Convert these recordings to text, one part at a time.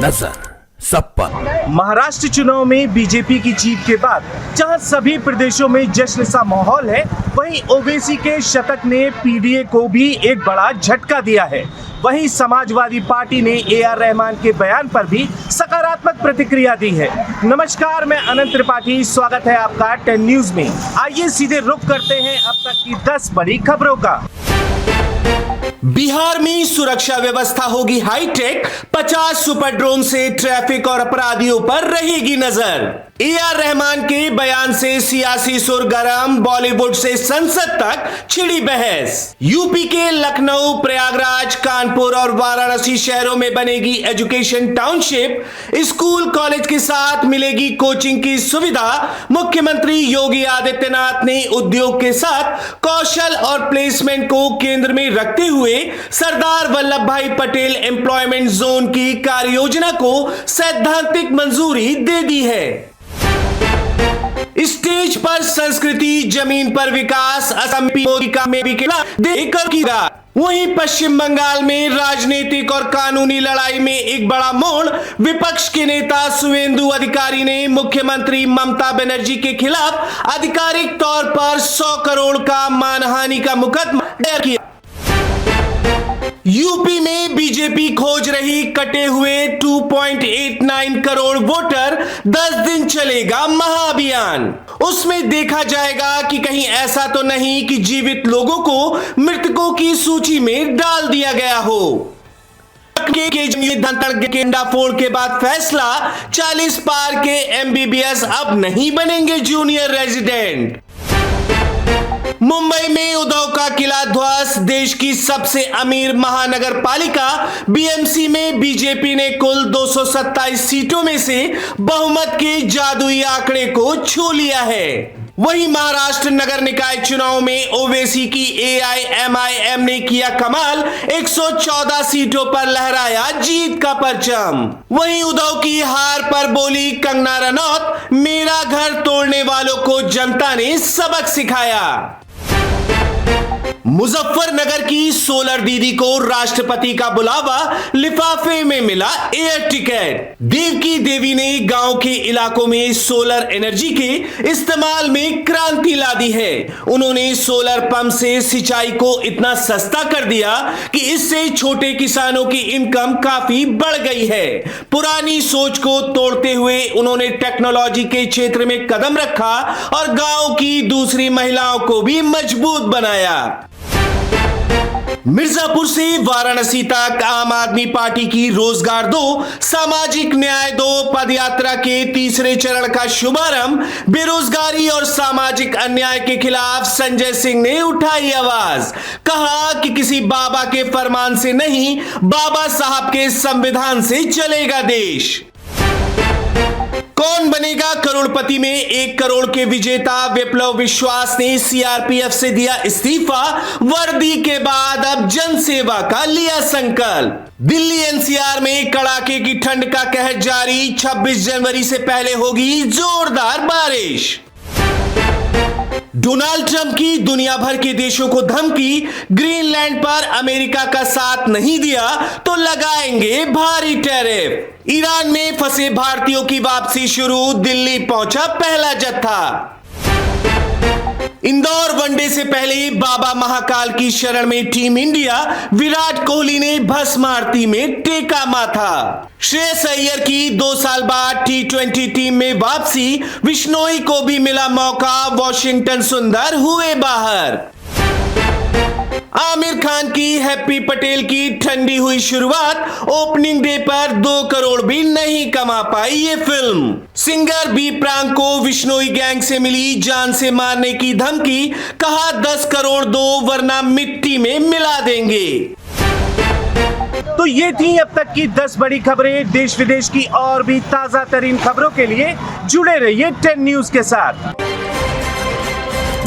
नजर सब पर। महाराष्ट्र चुनाव में बीजेपी की जीत के बाद जहां सभी प्रदेशों में जश्न सा माहौल है, वहीं ओवैसी के शतक ने पीडीए को भी एक बड़ा झटका दिया है। वहीं समाजवादी पार्टी ने ए.आर. रहमान के बयान पर भी सकारात्मक प्रतिक्रिया दी है। नमस्कार, मैं अनंत त्रिपाठी, स्वागत है आपका 10 न्यूज में। आइए सीधे रुख करते हैं अब तक की 10 बड़ी खबरों का। बिहार में सुरक्षा व्यवस्था होगी हाईटेक, 50 सुपर ड्रोन से ट्रैफिक और अपराधियों पर रहेगी नजर। ए.आर. रहमान के बयान से सियासी सुर गरम, बॉलीवुड से संसद तक छिड़ी बहस। यूपी के लखनऊ, प्रयागराज, कानपुर और वाराणसी शहरों में बनेगी एजुकेशन टाउनशिप। स्कूल कॉलेज के साथ मिलेगी कोचिंग की सुविधा। मुख्यमंत्री योगी आदित्यनाथ ने उद्योग के साथ कौशल और प्लेसमेंट को केंद्र में रखते हुए सरदार वल्लभ भाई पटेल एम्प्लॉयमेंट जोन की कार्य योजना को सैद्धांतिक मंजूरी दे दी है। स्टेज पर संस्कृति, जमीन पर विकास, असम में भी देकर की रात। वहीं पश्चिम बंगाल में राजनीतिक और कानूनी लड़ाई में एक बड़ा मोड़। विपक्ष के नेता शुवेंदु अधिकारी ने मुख्यमंत्री ममता बनर्जी के खिलाफ आधिकारिक तौर पर 100 करोड़ का मानहानि का मुकदमा दायर किया। यूपी में बीजेपी खोज रही कटे हुए 2.89 करोड़ वोटर। 10 दिन चलेगा महाअभियान। उसमें देखा जाएगा कि कहीं ऐसा तो नहीं कि जीवित लोगों को मृतकों की सूची में डाल दिया गया हो। फोड़ के बाद फैसला, 40 पार के एमबीबीएस अब नहीं बनेंगे जूनियर रेजिडेंट। मुंबई में उद्धव का किला ध्वस्त। देश की सबसे अमीर महानगर पालिका बीएमसी में बीजेपी ने कुल 227 सीटों में से बहुमत के जादुई आंकड़े को छू लिया है। वहीं महाराष्ट्र नगर निकाय चुनाव में ओवैसी की एआईएमआईएम ने किया कमाल, 114 सीटों पर लहराया जीत का परचम। वहीं उद्धव की हार पर बोली कंगना रनौत, मेरा घर तोड़ने वालों को जनता ने सबक सिखाया। मुजफ्फरनगर की सोलर दीदी को राष्ट्रपति का बुलावा, लिफाफे में मिला एयर टिकट। देवकी देवी ने गांव के इलाकों में सोलर एनर्जी के इस्तेमाल में क्रांति ला दी है। उन्होंने सोलर पंप से सिंचाई को इतना सस्ता कर दिया कि इससे छोटे किसानों की इनकम काफी बढ़ गई है। पुरानी सोच को तोड़ते हुए उन्होंने टेक्नोलॉजी के क्षेत्र में कदम रखा और गांव की दूसरी महिलाओं को भी मजबूत बनाया। मिर्जापुर से वाराणसी तक आम आदमी पार्टी की रोजगार दो, सामाजिक न्याय दो पदयात्रा के तीसरे चरण का शुभारंभ। बेरोजगारी और सामाजिक अन्याय के खिलाफ संजय सिंह ने उठाई आवाज। कहा कि किसी बाबा के फरमान से नहीं, बाबा साहब के संविधान से चलेगा देश। कौन बनेगा करोड़पति में 1 करोड़ के विजेता विप्लव विश्वास ने सीआरपीएफ से दिया इस्तीफा। वर्दी के बाद अब जनसेवा का लिया संकल्प। दिल्ली एनसीआर में कड़ाके की ठंड का कहर जारी। 26 जनवरी से पहले होगी जोरदार बारिश। डोनाल्ड ट्रंप की दुनिया भर के देशों को धमकी, ग्रीनलैंड पर अमेरिका का साथ नहीं दिया तो लगाएंगे भारी टैरिफ। ईरान में फंसे भारतीयों की वापसी शुरू, दिल्ली पहुंचा पहला जत्था। इंदौर वनडे से पहले बाबा महाकाल की शरण में टीम इंडिया, विराट कोहली ने भस्म आरती में टेका माथा। श्रेयस अय्यर की 2 साल बाद टी20 टीम में वापसी, बिश्नोई को भी मिला मौका, वॉशिंगटन सुंदर हुए बाहर। आमिर खान की हैप्पी पटेल की ठंडी हुई शुरुआत, ओपनिंग डे पर 2 करोड़ भी नहीं कमा पाई ये फिल्म। सिंगर बी प्रांग को विश्नोई गैंग से मिली जान से मारने की धमकी, कहा 10 करोड़ दो वरना मिट्टी में मिला देंगे। तो ये थी अब तक की 10 बड़ी खबरें। देश विदेश की और भी ताजा तरीन खबरों के लिए जुड़े रहिए 10 न्यूज के साथ।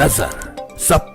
नजर सब पर।